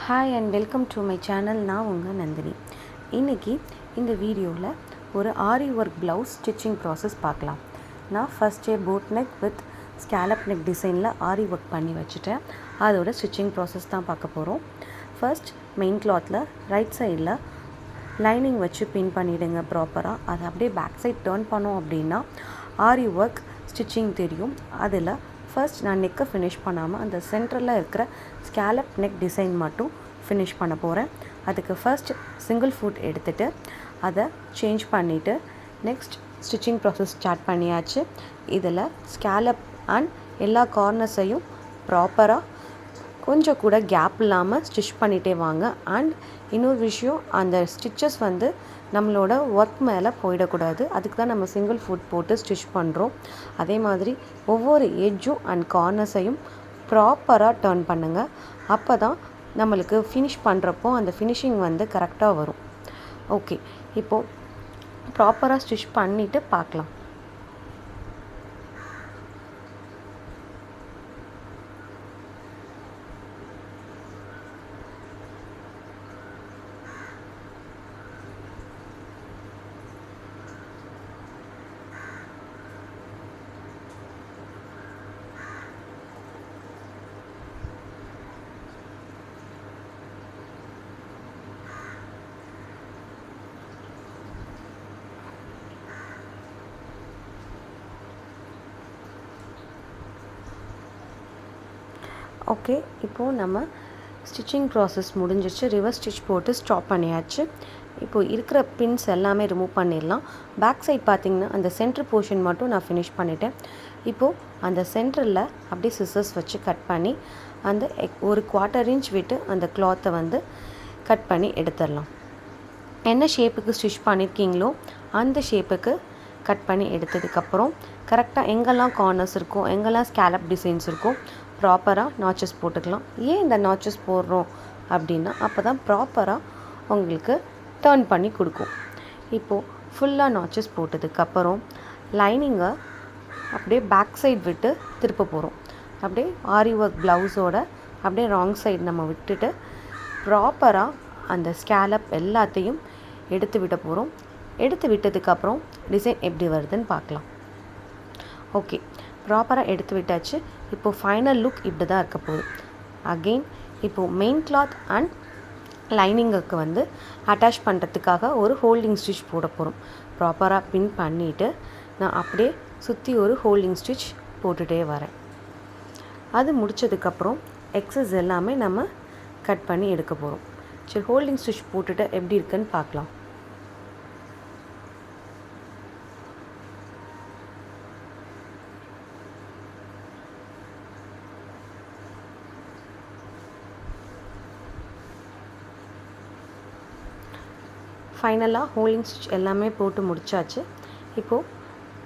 Hi and welcome to my channel. நான் உங்கள் நந்தினி. இன்றைக்கி இந்த வீடியோவில் ஒரு ஆரி ஒர்க் ப்ளவுஸ் ஸ்டிச்சிங் ப்ராசஸ் பார்க்கலாம். நான் ஃபஸ்ட்டே boat neck with scallop neck டிசைனில் ஆரி ஒர்க் பண்ணி வச்சுட்டேன். அதோட ஸ்டிச்சிங் ப்ராசஸ் தான் பார்க்க போகிறோம். ஃபர்ஸ்ட் மெயின் கிளாத்தில் ரைட் சைடில் லைனிங் வச்சு பின் பண்ணிவிடுங்க ப்ராப்பராக. அதை அப்படியே பேக் சைட் டேர்ன் பண்ணோம் அப்படின்னா ஆரி ஒர்க் ஸ்டிச்சிங் தெரியும். அதில் ஃபர்ஸ்ட் நான் நெக்கை ஃபினிஷ் பண்ணாமல் அந்த சென்டரில் இருக்கிற ஸ்கேலப் நெக் டிசைன் மட்டும் ஃபினிஷ் பண்ண போகிறேன். அதுக்கு ஃபர்ஸ்ட் சிங்கிள் ஃபுட் எடுத்துகிட்டு அதை சேஞ்ச் பண்ணிவிட்டு நெக்ஸ்ட் ஸ்டிச்சிங் ப்ராசஸ் ஸ்டார்ட் பண்ணியாச்சு. இதில் ஸ்கேலப் அண்ட் எல்லா கார்னர்ஸையும் ப்ராப்பராக கொஞ்சம் கூட கேப் இல்லாமல் ஸ்டிச் பண்ணிகிட்டே வாங்க. அண்ட் இன்னொரு விஷயம், அந்த ஸ்டிச்சஸ் நம்மளோட ஒர்க் மேலே போயிடக்கூடாது. அதுக்கு தான் நம்ம சிங்கிள் ஃபுட் போட்டு ஸ்டிச் பண்ணுறோம். அதே மாதிரி ஒவ்வொரு எட்ஜும் அண்ட் கார்னர்ஸையும் ப்ராப்பராக டர்ன் பண்ணுங்கள். அப்போ தான் நம்மளுக்கு ஃபினிஷ் பண்ணுறப்போ அந்த ஃபினிஷிங் கரெக்டாக வரும். ஓகே, இப்போது ப்ராப்பராக ஸ்டிச் பண்ணிவிட்டு பார்க்கலாம். ஓகே, இப்போது நம்ம ஸ்டிச்சிங் ப்ராசஸ் முடிஞ்சிச்சு. ரிவர்ஸ் ஸ்டிச் போட்டு ஸ்டாப் பண்ணியாச்சு. இப்போது இருக்கிற பின்ஸ் எல்லாமே ரிமூவ் பண்ணிடலாம். பேக் சைட் பார்த்திங்கன்னா அந்த சென்டர் போர்ஷன் மட்டும் நான் ஃபினிஷ் பண்ணிட்டேன். இப்போது அந்த சென்டரில் அப்படியே சிசர்ஸ் வச்சு கட் பண்ணி அந்த ஒரு 1/4 இன்ச் விட்டு அந்த கிளாத்தை கட் பண்ணி எடுத்துடலாம். என்ன ஷேப்புக்கு ஸ்டிச் பண்ணியிருக்கீங்களோ அந்த ஷேப்புக்கு கட் பண்ணி எடுத்ததுக்கப்புறம் கரெக்டாக எங்கெல்லாம் கார்னர்ஸ் இருக்கோ, எங்கெல்லாம் ஸ்கேலப் டிசைன்ஸ் இருக்கோ ப்ராப்பராக நாச்சஸ் போட்டுக்கலாம். ஏன் இந்த நாச்சஸ் போடுறோம் அப்படின்னா அப்போ தான் ப்ராப்பராக உங்களுக்கு டர்ன் பண்ணி கொடுக்கும். இப்போது ஃபுல்லாக நாச்சஸ் போட்டதுக்கப்புறம் லைனிங்கை அப்படியே பேக் சைடு விட்டு திருப்ப போகிறோம். அப்படியே ஆரி ஒர்க் ப்ளவுஸோட அப்படியே ராங் சைடு நம்ம விட்டுட்டு ப்ராப்பராக அந்த ஸ்கேலப் எல்லாத்தையும் எடுத்து விட போகிறோம். எடுத்து விட்டதுக்கப்புறம் டிசைன் எப்படி வருதுன்னு பார்க்கலாம். ஓகே, ப்ராப்பராக எடுத்து விட்டாச்சு. இப்போது ஃபைனல் லுக் இப்படி தான் இருக்க போகுது. அகெயின் இப்போது மெயின் கிளாத் அண்ட் லைனிங்குக்கு அட்டாச் பண்ணுறதுக்காக ஒரு ஹோல்டிங் ஸ்டிச் போட போகிறோம். ப்ராப்பராக பின் பண்ணிவிட்டு நான் அப்படியே சுற்றி ஒரு ஹோல்டிங் ஸ்டிச் போட்டுகிட்டே வரேன். அது முடித்ததுக்கப்புறம் எக்ஸஸ் எல்லாமே நம்ம கட் பண்ணி எடுக்க போகிறோம். சரி, ஹோல்டிங் ஸ்டிச் போட்டுட்டு எப்படி இருக்குன்னு பார்க்கலாம். ஃபைனலாக ஹோல்டிங் ஸ்டிச் எல்லாமே போட்டு முடித்தாச்சு. இப்போது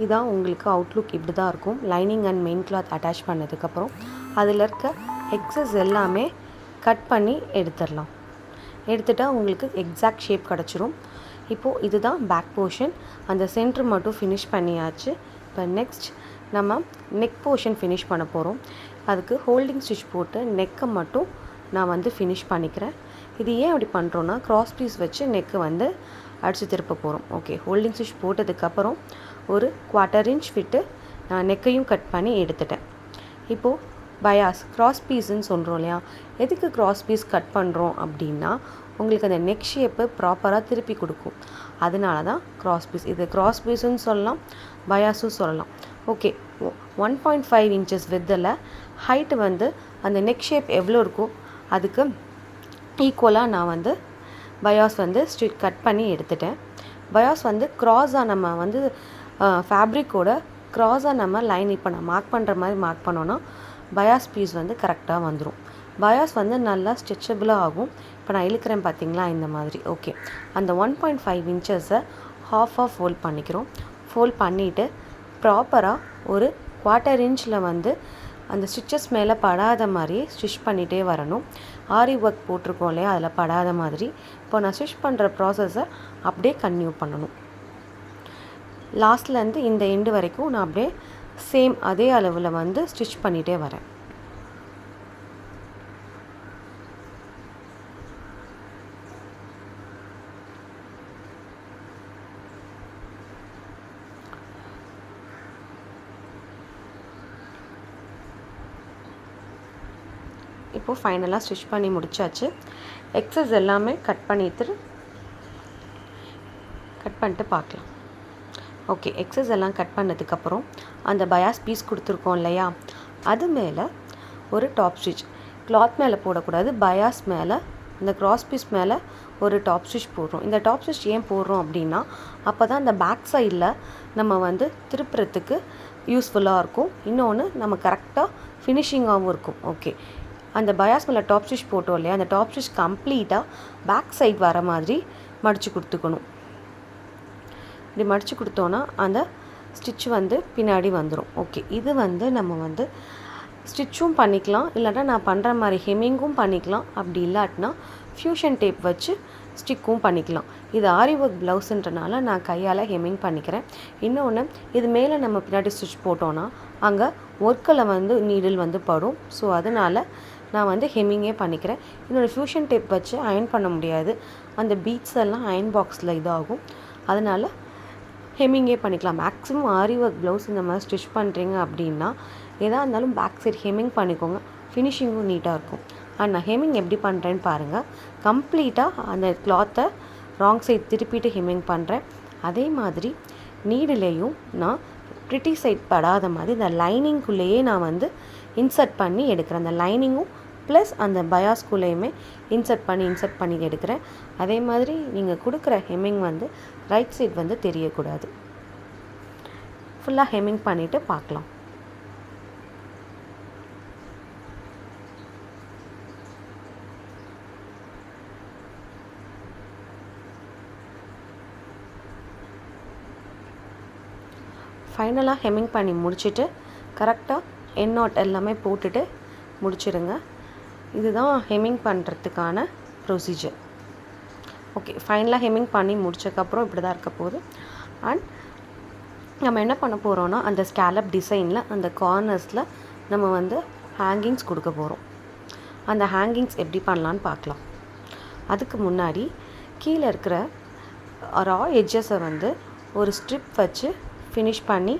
இதான் உங்களுக்கு அவுட்லுக் இப்படி தான் இருக்கும். Lining and main cloth attach பண்ணதுக்கப்புறம் அதில் இருக்க எக்ஸஸ் எல்லாமே கட் பண்ணி எடுத்துடலாம். எடுத்துட்டால் உங்களுக்கு எக்ஸாக்ட் ஷேப் கிடச்சிரும். இப்போது இதுதான் பேக் போர்ஷன். அந்த சென்டர் மட்டும் ஃபினிஷ் பண்ணியாச்சு. இப்போ நெக்ஸ்ட் நம்ம நெக் போர்ஷன் ஃபினிஷ் பண்ண போகிறோம். அதுக்கு ஹோல்டிங் ஸ்டிச் போட்டு நெக்கை மட்டும் நான் ஃபினிஷ் பண்ணிக்கிறேன். இது ஏன் அப்படி பண்ணுறோன்னா க்ராஸ் பீஸ் வச்சு நெக்கு அடித்து திருப்ப போகிறோம். ஓகே, ஹோல்டிங் ஸ்டிச் போட்டதுக்கப்புறம் ஒரு 1/4 இன்ச் விட்டு நான் நெக்கையும் கட் பண்ணி எடுத்துட்டேன். இப்போது பயாஸ் க்ராஸ் பீஸுன்னு சொல்கிறோம் இல்லையா, எதுக்கு க்ராஸ் பீஸ் கட் பண்ணுறோம் அப்படின்னா உங்களுக்கு அந்த நெக் ஷேப்பு ப்ராப்பராக திருப்பி கொடுக்கும். அதனால தான் க்ராஸ் பீஸ். இது க்ராஸ் பீஸுன்னு சொல்லலாம், பயாஸும் சொல்லலாம். ஓகே, 1.5 இன்ச்சஸ் வித்தில் ஹைட்டு அந்த நெக் ஷேப் எவ்வளோ இருக்கோ அதுக்கு ஈக்குவலாக நான் பயாஸ் ஸ்டிச் கட் பண்ணி எடுத்துட்டேன். பயாஸ் க்ராஸாக நம்ம ஃபேப்ரிக்கோட க்ராஸாக நம்ம லைன் இப்போ நான் மார்க் பண்ணுற மாதிரி மார்க் பண்ணோன்னா பயாஸ் பீஸ் கரெக்டாக வந்துடும். பயாஸ் நல்லா ஸ்ட்ரெச்சபிளாக ஆகும். இப்போ நான் இழுக்கிறேன் பார்த்தீங்களா, இந்த மாதிரி. ஓகே, அந்த 1.5 இன்ச்சஸை ஹாஃபாக ஃபோல்ட் பண்ணிக்கிறோம். ஃபோல்ட் பண்ணிவிட்டு ப்ராப்பராக ஒரு 1/4 இன்ச்சில் அந்த ஸ்டிச்சஸ் மேலே படாத மாதிரி ஸ்டிச் பண்ணிகிட்டே வரணும். ஆரி ஒர்க் போட்டிருக்கோம் இல்லையா, அதில் படாத மாதிரி. இப்போ நான் ஸ்டிச் பண்ணுற ப்ராசஸை அப்படியே கன்டினியூ பண்ணணும். லாஸ்ட்லேருந்து இந்த எண்டு வரைக்கும் நான் அப்படியே சேம் அதே அளவில் ஸ்டிச் பண்ணிகிட்டே வரேன். இப்போது ஃபைனலாக ஸ்டிச் பண்ணி முடிச்சாச்சு. எக்ஸஸ் எல்லாமே கட் பண்ணிட்டு பார்க்கலாம். ஓகே, எக்ஸஸ் எல்லாம் கட் பண்ணதுக்கப்புறம் அந்த பயாஸ் பீஸ் கொடுத்துருக்கோம் இல்லையா, அது மேலே ஒரு டாப் ஸ்டிச், கிளாத் மேலே போடக்கூடாது, பயாஸ் மேலே இந்த க்ராஸ் பீஸ் மேலே ஒரு டாப் ஸ்டிச் போடுறோம். இந்த டாப் ஸ்டிச் ஏன் போடுறோம் அப்படின்னா, அப்போ தான் இந்த பேக் சைடில் நம்ம வந்து திருப்புறத்துக்கு யூஸ்ஃபுல்லாக இருக்கும். இன்னொன்று நம்ம கரெக்டாக ஃபினிஷிங்காகவும் இருக்கும். ஓகே, அந்த பயாஸ் மேலே டாப் ஸ்டிச் போட்டோம் இல்லையா, அந்த டாப் ஸ்டிச் கம்ப்ளீட்டாக பேக் சைட் வர மாதிரி மடித்து கொடுத்துக்கணும். இப்படி மடித்து கொடுத்தோன்னா அந்த ஸ்டிச் வந்து பின்னாடி வந்துடும். ஓகே, இது வந்து நம்ம வந்து ஸ்டிச்சும் பண்ணிக்கலாம், இல்லைனா நான் பண்ணுற மாதிரி ஹெம்மிங்கும் பண்ணிக்கலாம். அப்படி இல்லாட்டினா ஃப்யூஷன் டேப் வச்சு ஸ்டிக்கும் பண்ணிக்கலாம். இது ஆரி ஒர்க் ப்ளவுஸுன்றனால நான் கையால் ஹெம்மிங் பண்ணிக்கிறேன். இன்னொன்று, இது மேலே நம்ம பின்னாடி ஸ்டிச் போட்டோன்னா அங்கே ஒர்க்கில் வந்து நீடில் வந்து படும். ஸோ அதனால் நான் வந்து ஹெம்மிங்கே பண்ணிக்கிறேன். இன்னொன்று, ஃப்யூஷன் டேப் வச்சு அயர்ன் பண்ண முடியாது, அந்த பீட்ஸ் எல்லாம் அயர்ன் பாக்ஸில் இதாகும். அதனால் ஹெம்மிங்கே பண்ணிக்கலாம். மேக்ஸிமம் ஆரி ஒர்க் ப்ளவுஸ் இந்த மாதிரி ஸ்டிச் பண்ணுறீங்க அப்படின்னா எதாக இருந்தாலும் பேக் சைட் ஹெம்மிங் பண்ணிக்கோங்க, ஃபினிஷிங்கும் நீட்டாக இருக்கும். அண்ட் நான் ஹெம்மிங் எப்படி பண்ணுறேன்னு பாருங்கள். கம்ப்ளீட்டாக அந்த கிளாத்தை ராங் சைட் திருப்பிட்டு ஹெம்மிங் பண்ணுறேன். அதே மாதிரி நீடிலையும் நான் ப்ரிட்டி சைட் படாத மாதிரி இந்த லைனிங்குள்ளேயே நான் வந்து இன்சர்ட் பண்ணி எடுக்கிறேன். அந்த லைனிங்கும் ப்ளஸ் அந்த பயாஸ்குள்ளேயுமே இன்சர்ட் பண்ணி எடுக்கிறேன். அதே மாதிரி நீங்கள் கொடுக்குற ஹெம்மிங் வந்து ரைட் சைட் வந்து தெரியக்கூடாது. ஃபுல்லாக ஹெம்மிங் பண்ணிவிட்டு பார்க்கலாம். ஃபைனலாக ஹெம்மிங் பண்ணி முடிச்சுட்டு கரெக்டாக எண்ட் நாட் எல்லாமே போட்டுட்டு முடிச்சிடுங்க. இதுதான் ஹெம்மிங் பண்ணுறதுக்கான ப்ரொசீஜர். ஓகே, ஃபைனலாக ஹெம்மிங் பண்ணி முடிச்சதுக்கப்புறம் இப்படி தான் இருக்க போகுது. அண்ட் நம்ம என்ன பண்ண போகிறோன்னா, அந்த ஸ்கேலப் டிசைனில் அந்த கார்னர்ஸில் நம்ம வந்து ஹேங்கிங்ஸ் கொடுக்க போகிறோம். அந்த ஹேங்கிங்ஸ் எப்படி பண்ணலான்னு பார்க்கலாம். அதுக்கு முன்னாடி கீழே இருக்கிற ரா எட்ஜஸை வந்து ஒரு ஸ்ட்ரிப் வச்சு ஃபினிஷ் பண்ணி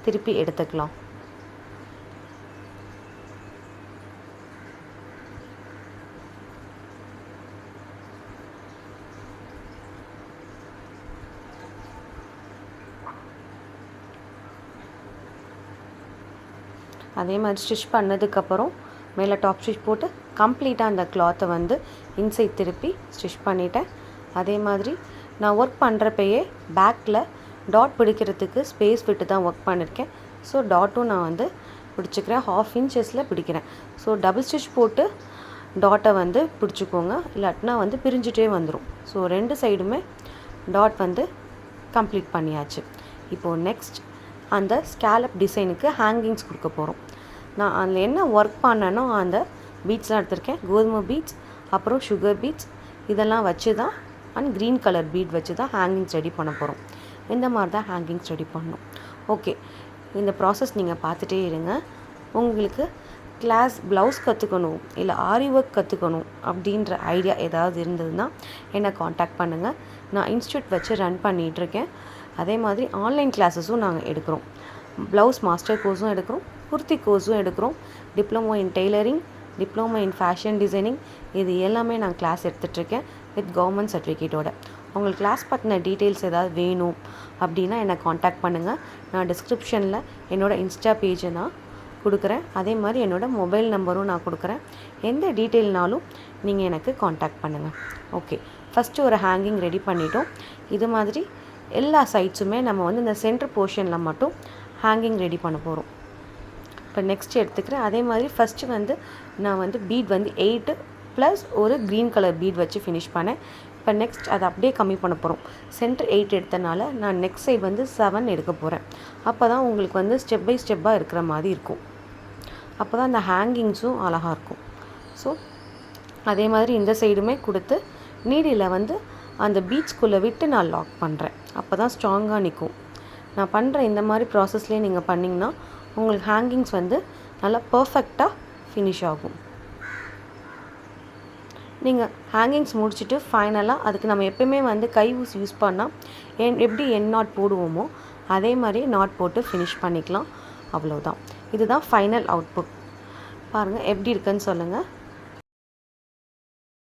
திருப்பி எடுத்துக்கலாம். அதே மாதிரி ஸ்டிச் பண்ணதுக்கப்புறம் மேலே டாப் ஸ்டிச் போட்டு கம்ப்ளீட்டாக அந்த கிளாத்தை வந்து இன்சைட் திருப்பி ஸ்டிச் பண்ணிட்டேன். அதே மாதிரி நான் ஒர்க் பண்ணுறப்பயே பேக்கில் டாட் பிடிக்கிறதுக்கு ஸ்பேஸ் விட்டு தான் ஒர்க் பண்ணியிருக்கேன். ஸோ டாட்டும் நான் வந்து பிடிச்சிக்கிறேன், 1/2 இன்ச்சஸில் பிடிக்கிறேன். ஸோ டபுள் ஸ்டிச் போட்டு டாட்டை வந்து பிடிச்சிக்கோங்க, இல்லாட்டினா வந்து பிரிஞ்சுட்டே வந்துடும். ஸோ 2 சைடுமே டாட் வந்து கம்ப்ளீட் பண்ணியாச்சு. இப்போது நெக்ஸ்ட் அந்த ஸ்கேலப் டிசைனுக்கு ஹேங்கிங்ஸ் கொடுக்க போகிறோம். நான் அதில் என்ன ஒர்க் பண்ணனோ அந்த பீட்ஸ்லாம் எடுத்திருக்கேன். கோதுமை பீட்ஸ், அப்புறம் சுகர் பீட்ஸ், இதெல்லாம் வச்சு தான் அண்ட் க்ரீன் கலர் பீட் வச்சு தான் ஹேங்கிங்ஸ் ரெடி பண்ண போகிறோம். இந்த மாதிரி தான் ஹேங்கிங்ஸ் ரெடி பண்ணணும். ஓகே, இந்த ப்ராசஸ் நீங்கள் பார்த்துட்டே இருங்க. உங்களுக்கு கிளாஸ் ப்ளவுஸ் கற்றுக்கணும் இல்லை ஆரி ஒர்க் கற்றுக்கணும் அப்படின்ற ஐடியா ஏதாவது இருந்ததுன்னா என்னை காண்டாக்ட் பண்ணுங்கள். நான் இன்ஸ்டியூட் வச்சு ரன் பண்ணிகிட்ருக்கேன். அதே மாதிரி ஆன்லைன் கிளாஸஸும் நாங்கள் எடுக்கிறோம். ப்ளவுஸ் மாஸ்டர் கோர்ஸும் எடுக்கிறோம், குர்த்தி கோர்ஸும் எடுக்கிறோம், diploma in tailoring, diploma in fashion designing, இது எல்லாமே நான் கிளாஸ் எடுத்துகிட்ருக்கேன் வித் கவர்மெண்ட் சர்டிஃபிகேட்டோட. உங்களுக்கு கிளாஸ் பற்றின டீட்டெயில்ஸ் ஏதாவது வேணும் அப்படின்னா என்னை காண்டாக்ட் பண்ணுங்கள். நான் டிஸ்கிரிப்ஷனில் என்னோடய இன்ஸ்டா பேஜை நான் கொடுக்குறேன். அதே மாதிரி என்னோடய மொபைல் நம்பரும் நான் கொடுக்குறேன். எந்த டீட்டெயில்னாலும் நீங்கள் எனக்கு காண்டாக்ட் பண்ணுங்கள். ஓகே, ஃபஸ்ட்டு ஒரு ஹேங்கிங் ரெடி பண்ணிட்டோம். இது மாதிரி எல்லா சைட்ஸுமே நம்ம வந்து இந்த சென்டர் போர்ஷனில் மட்டும் ஹேங்கிங் ரெடி பண்ண போகிறோம். இப்போ நெக்ஸ்ட் எடுத்துக்கிறேன். அதே மாதிரி ஃபஸ்ட்டு வந்து நான் வந்து பீட் வந்து 8 ப்ளஸ் ஒரு க்ரீன் கலர் பீட் வச்சு ஃபினிஷ் பண்ணேன். இப்போ நெக்ஸ்ட் அதை அப்படியே கம்மி பண்ண போகிறோம். சென்டர் 8 எடுத்தனால நான் நெக்ஸ்ட் சைடு வந்து 7 எடுக்க போகிறேன். அப்போ தான் உங்களுக்கு வந்து ஸ்டெப் பை ஸ்டெப்பாக இருக்கிற மாதிரி இருக்கும். அப்போ தான் அந்த ஹேங்கிங்ஸும் அழகாக இருக்கும். ஸோ அதே மாதிரி இந்த சைடுமே கொடுத்து நீடில் வந்து அந்த பீட்ஸ்குள்ளே விட்டு நான் லாக் பண்ணுறேன். அப்போ தான் ஸ்ட்ராங்காக நிற்கும். நான் பண்ணுற இந்த மாதிரி ப்ராசஸ்லேயே நீங்கள் பண்ணிங்கன்னா உங்களுக்கு ஹேங்கிங்ஸ் வந்து நல்லா பர்ஃபெக்டாக ஃபினிஷ் ஆகும். நீங்கள் ஹேங்கிங்ஸ் முடிச்சுட்டு ஃபைனலாக அதுக்கு நம்ம எப்போயுமே வந்து கை ஊசி யூஸ் பண்ணால் எப்படி எண்ட் நாட் போடுவோமோ அதே மாதிரி நாட் போட்டு ஃபினிஷ் பண்ணிக்கலாம். அவ்வளோதான். இதுதான் ஃபைனல் அவுட்புட். பாருங்கள் எப்படி இருக்குன்னு சொல்லுங்கள்.